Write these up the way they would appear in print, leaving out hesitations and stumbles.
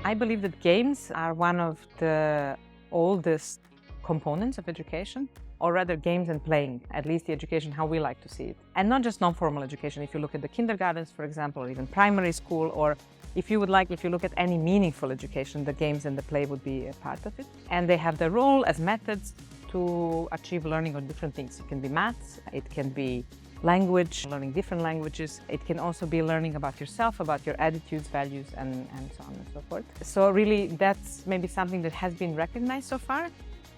I believe that games are one of the oldest components of education, or rather games and playing, at least the education how we like to see it. And not just non-formal education. If you look at the kindergartens, for example, or even primary school, or if you look at any meaningful education, the games and the play would be a part of it. And they have the role as methods to achieve learning of different things. It can be maths, it can be language, learning different languages. It can also be learning about yourself, about your attitudes, values, and so on and so forth. So really, that's maybe something that has been recognized so far.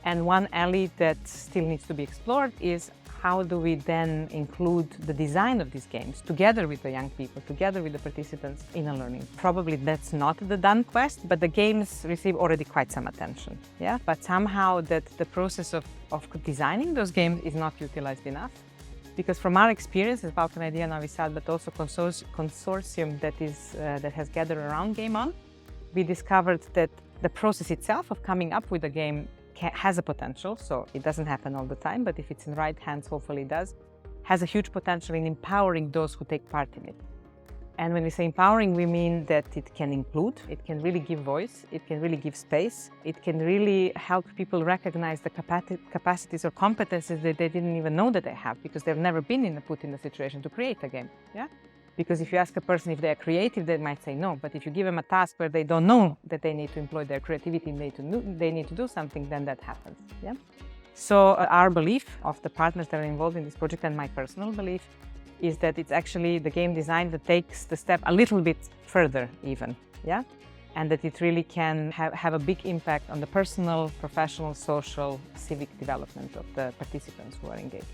And one alley that still needs to be explored is how do we then include the design of these games together with the young people, together with the participants in a learning. Probably that's not the done quest, but the games receive already quite some attention. Yeah? But somehow that the process of designing those games is not utilized enough. Because from our experience as Balkan Idea Novi Sad, but also consortium that has gathered around GameOn, we discovered that the process itself of coming up with a game has a potential. So it doesn't happen all the time, but if it's in the right hands, hopefully it does, has a huge potential in empowering those who take part in it. And when we say empowering, we mean that it can include, it can really give voice, it can really give space, it can really help people recognize the capacities or competencies that they didn't even know that they have, because they've never been put in the situation to create a game. Yeah? Because if you ask a person if they are creative, they might say no. But if you give them a task where they don't know that they need to employ their creativity, they need to do something, then that happens. Yeah? So our belief of the partners that are involved in this project, and my personal belief, is that it's actually the game design that takes the step a little bit further even, yeah? And that it really can have a big impact on the personal, professional, social, civic development of the participants who are engaged.